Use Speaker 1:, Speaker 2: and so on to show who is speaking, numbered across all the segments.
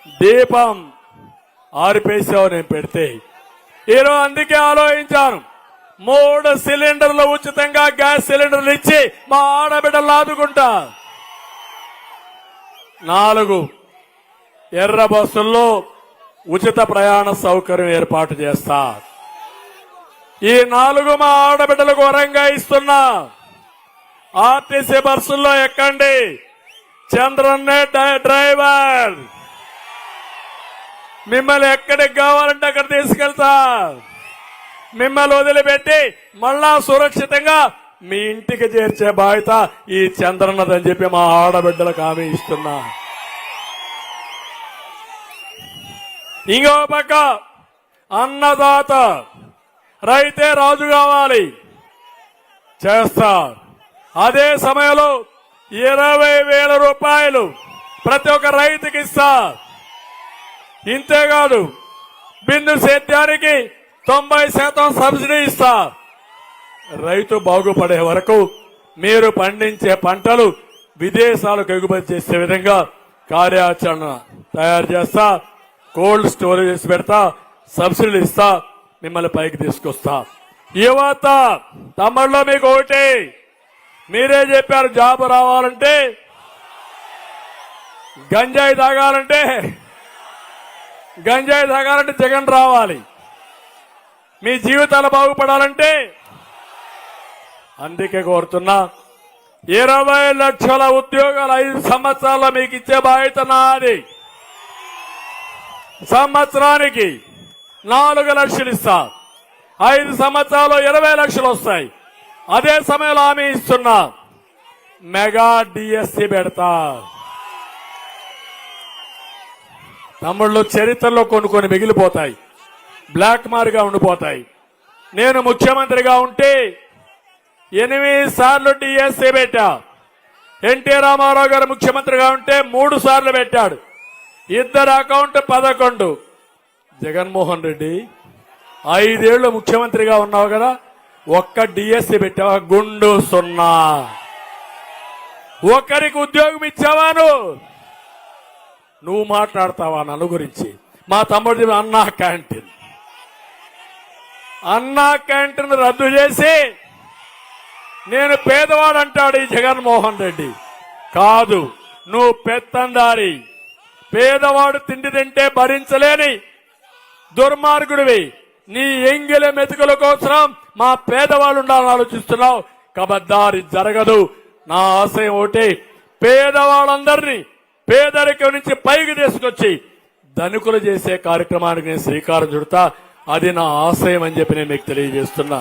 Speaker 1: దీపం ఆరిపేసావు నేను పెడితే. ఈరోజు అందుకే ఆలోచించాను, 3 సిలిండర్లు ఉచితంగా గ్యాస్ సిలిండర్లు ఇచ్చి మా ఆడబిడ్డలు ఆదుకుంటా. 4 ఎర్ర బస్సుల్లో ఉచిత ప్రయాణ సౌకర్యం ఏర్పాటు చేస్తా. ఈ 4 మా ఆడబిడ్డలకు వరంగా ఇస్తున్నా. ఆర్టీసీ బస్సుల్లో ఎక్కండి, చంద్రన్నే డ్రైవర్, మిమ్మల్ని ఎక్కడికి కావాలంటే అక్కడ తీసుకెళ్తా. మిమ్మల్ని వదిలిపెట్టి మళ్ళా సురక్షితంగా మీ ఇంటికి చేర్చే బాధ్యత ఈ చంద్రన్నదని చెప్పి మా ఆడబిడ్డలకు హామీ ఇస్తున్నా. ఇంకో పక్క అన్నదాత, రైతే రాజు కావాలి చేస్తా. అదే సమయంలో 20,000 రూపాయలు ప్రతి ఒక్క రైతుకి ఇస్తా. ఇంతేకాదు బిందు సేద్యానికి 90% సబ్సిడీ ఇస్తా. రైతు బాగుపడే వరకు మీరు పండించే పంటలు విదేశాలకు ఎగుమతి చేసే విధంగా కార్యాచరణ తయారు చేస్తా. కోల్డ్ స్టోరేజెస్ పెడతా, సబ్సిడీలు ఇస్తా, మిమ్మల్ని పైకి తీసుకొస్తా. యువత తమ్ముళ్ళలో మీకు ఒకటి, మీరే చెప్పారు జాబ్ రావాలంటే, గంజాయి తాగాలంటే జగన్ రావాలి. మీ జీవితాలు బాగుపడాలంటే అందుకే కోరుతున్నా, 20 లక్షల ఉద్యోగాలు 5 సంవత్సరాల్లో మీకు ఇచ్చే బాధ్యత నాది. సంవత్సరానికి 4 లక్షలు ఇస్తా. 5 సంవత్సరాల్లో 20 లక్షలు వస్తాయి. అదే సమయంలో హామీ ఇస్తున్నా, మెగా డిఎస్సి పెడతా. తమ్ముళ్ళు, చరిత్రలో కొన్ని మిగిలిపోతాయి, బ్లాక్ మార్గా ఉండిపోతాయి. నేను ముఖ్యమంత్రిగా ఉంటే 8 సార్లు డిఎస్సి పెట్టా. ఎన్టీ రామారావు గారు ముఖ్యమంత్రిగా ఉంటే 3 సార్లు పెట్టాడు. 2 అకౌంట్ 11. జగన్మోహన్ రెడ్డి 5 ఏళ్లు ముఖ్యమంత్రిగా ఉన్నావు కదా, ఒక్క డిఎస్సి పెట్టావా? గుండు 0. ఒకరికి ఉద్యోగం ఇచ్చావా? నువ్వు మాట్లాడతావా నన్ను గురించి? మా తమ్ముడు అన్నా క్యాంటీన్ రద్దు చేసి నేను పేదవాడు అంటాడు ఈ జగన్మోహన్ రెడ్డి. కాదు, నువ్వు పెత్తందారి. పేదవాడు తిండి తింటే భరించలేని దుర్మార్గుడివి. నీ ఎంగిల మెతుకుల కోసం మా పేదవాళ్ళు ఉండాలని ఆలోచిస్తున్నావు. కబద్దారి జరగదు. నా ఆశయం ఒకటి, పేదవాళ్ళందరినీ పేదరికం నుంచి పైకి తీసుకొచ్చి ధనికులు చేసే కార్యక్రమానికి నేను శ్రీకారం చుడతా. అది నా ఆశయం అని చెప్పి నేను మీకు తెలియజేస్తున్నా.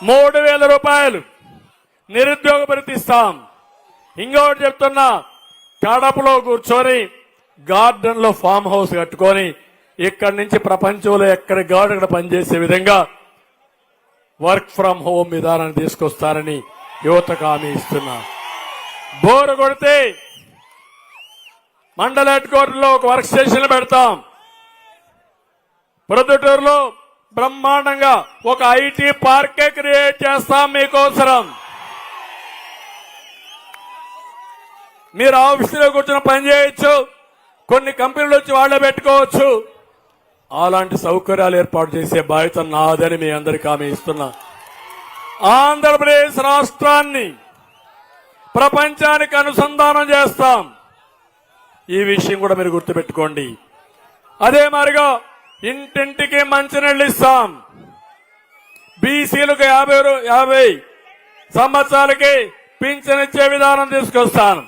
Speaker 1: 3,000 రూపాయలు నిరుద్యోగ భృతి ఇస్తాం. ఇంకొకటి చెప్తున్నా, కడపలో కూర్చొని గార్డెన్ లో ఫామ్ హౌస్ కట్టుకొని ఇక్కడి నుంచి ప్రపంచంలో ఎక్కడ గార్డెన్ పనిచేసే విధంగా వర్క్ ఫ్రం హోమ్ విధానాన్ని తీసుకొస్తారని యువతకు హామీ ఇస్తున్నా. బోరు కొడితే మండల హెడ్ క్వార్టర్లో ఒక వర్క్ స్టేషన్ పెడతాం. ప్రొద్దుటూరులో బ్రహ్మాండంగా ఒక ఐటీ పార్కే క్రియేట్ చేస్తాం మీకోసరం. మీరు ఆఫీసులో కూర్చొని పని చేయొచ్చు, కొన్ని కంపెనీలు వచ్చి వాళ్లే పెట్టుకోవచ్చు. అలాంటి సౌకర్యాలు ఏర్పాటు చేసే బాధ్యత నాదని మీ అందరికీ హామీ ఇస్తున్నా. ఆంధ్రప్రదేశ్ రాష్ట్రాన్ని ప్రపంచానికి అనుసంధానం చేస్తాం. ఈ విషయం కూడా మీరు గుర్తుపెట్టుకోండి. అదే మరిగా ఇంటింటికి మంచినీళ్ళు ఇస్తాం. బీసీలకు 50 సంవత్సరాలకి పింఛన్ ఇచ్చే విధానం తీసుకొస్తాను.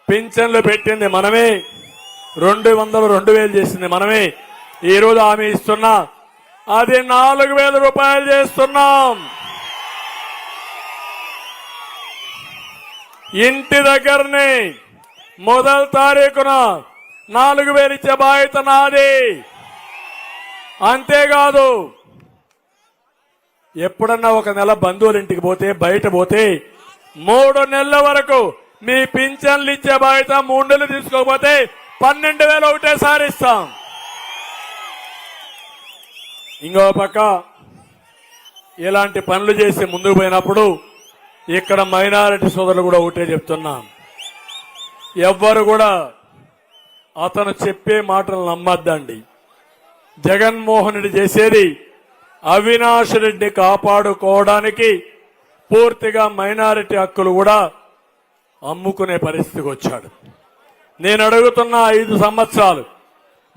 Speaker 1: పింఛన్లు పెట్టింది మనమే, 200 2,000 చేసింది మనమే. ఈ రోజు హామీ ఇస్తున్నా, అది 4,000 రూపాయలు చేస్తున్నాం. ఇంటి దగ్గరనే మొదటి తారీఖున 4,000 ఇచ్చే బాధ్యత నాది. అంతేకాదు, ఎప్పుడన్నా ఒక నెల బంధువుల ఇంటికి పోతే, బయట పోతే 3 నెలల వరకు మీ పింఛన్లు ఇచ్చే బాధ్యత, 3 నెలలు తీసుకోకపోతే 12,000 ఒకటేసారి ఇస్తాం. ఇంకో పక్క ఇలాంటి పనులు చేసి ముందుకు పోయినప్పుడు ఇక్కడ మైనారిటీ సోదరులు కూడా ఒకటే చెప్తున్నాం, ఎవ్వరు కూడా అతను చెప్పే మాటలు నమ్మద్దండి. జగన్మోహన్ రెడ్డి చేసేది అవినాష్ రెడ్డిని కాపాడుకోవడానికి పూర్తిగా మైనారిటీ హక్కులు కూడా అమ్ముకునే పరిస్థితికి వచ్చాడు. నేను అడుగుతున్న 5 సంవత్సరాలు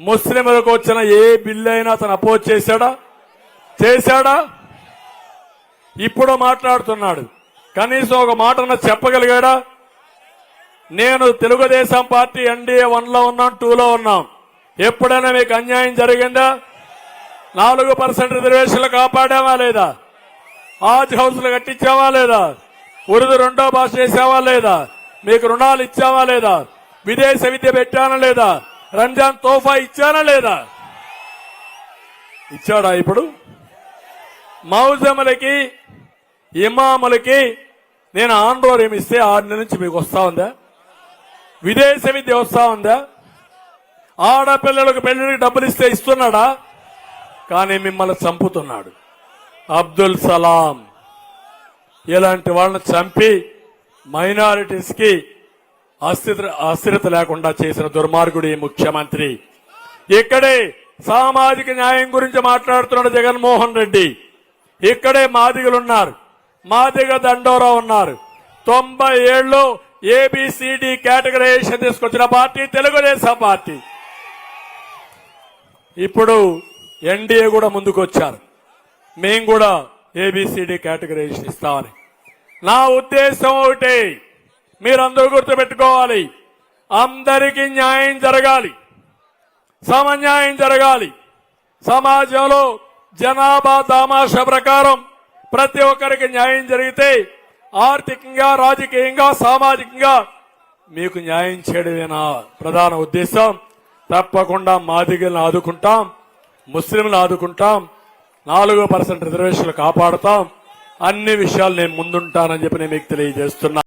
Speaker 1: ముస్లింలకు వచ్చిన ఏ బిల్లు అయినా అతను అపోజ్ చేశాడా? ఇప్పుడు మాట్లాడుతున్నాడు. కనీసం ఒక మాటన చెప్పగలిగాడా? నేను తెలుగుదేశం పార్టీ ఎన్డీఏ 1లో ఉన్నాం, 2లో ఉన్నాం. ఎప్పుడైనా మీకు అన్యాయం జరిగిందా? 4% రిజర్వేషన్లు కాపాడామా లేదా? ఆజ్ హౌస్లు కట్టించావా లేదా? ఉర్దూ 2వ భాష చేసావా లేదా? మీకు రుణాలు ఇచ్చావా లేదా? విదేశ విద్య పెట్టానా లేదా? రంజాన్ తోఫా ఇచ్చానా లేదా? ఇచ్చాడా? ఇప్పుడు మౌజములకి ఇమాములకి నేను ఆందోళన ఇస్తే 6 నెలల నుంచి మీకు వస్తా ఉందా? విదేశ విద్య వస్తా ఉందా? ఆడపిల్లలకు పెళ్లికి డబ్బులు ఇస్తే ఇస్తున్నాడా? కానీ మిమ్మల్ని చంపుతున్నాడు. అబ్దుల్ సలాం ఇలాంటి వాళ్ళని చంపి మైనారిటీస్ కి అస్థిరత లేకుండా చేసిన దుర్మార్గుడు ఈ ముఖ్యమంత్రి. ఇక్కడే సామాజిక న్యాయం గురించి మాట్లాడుతున్నాడు జగన్మోహన్ రెడ్డి. ఇక్కడే మాదిగలున్నారు, మాదిగ దండోరా ఉన్నారు. 97లో ఏబిసిడి కేటగరైజేషన్ తీసుకొచ్చిన పార్టీ తెలుగుదేశం పార్టీ. ఇప్పుడు ఎన్డీఏ కూడా ముందుకు వచ్చారు. మేము కూడా ఏబిసిడి కేటగరైజేషన్ ఇస్తామని. నా ఉద్దేశం ఒకటి, మీరందరూ గుర్తుపెట్టుకోవాలి. అందరికీ న్యాయం జరగాలి, సమన్యాయం జరగాలి. సమాజంలో జనాభా దామాషా ప్రకారం ప్రతి ఒక్కరికి న్యాయం జరిగితే ఆర్థికంగా, రాజకీయంగా, సామాజికంగా మీకు న్యాయం చేయడమే నా ప్రధాన ఉద్దేశం. తప్పకుండా మాదిగలను ఆదుకుంటాం, ముస్లింలు ఆదుకుంటాం, 4% రిజర్వేషన్లు కాపాడుతాం. అన్ని విషయాలు నేను ముందుంటానని చెప్పి నేను మీకు తెలియజేస్తున్నా.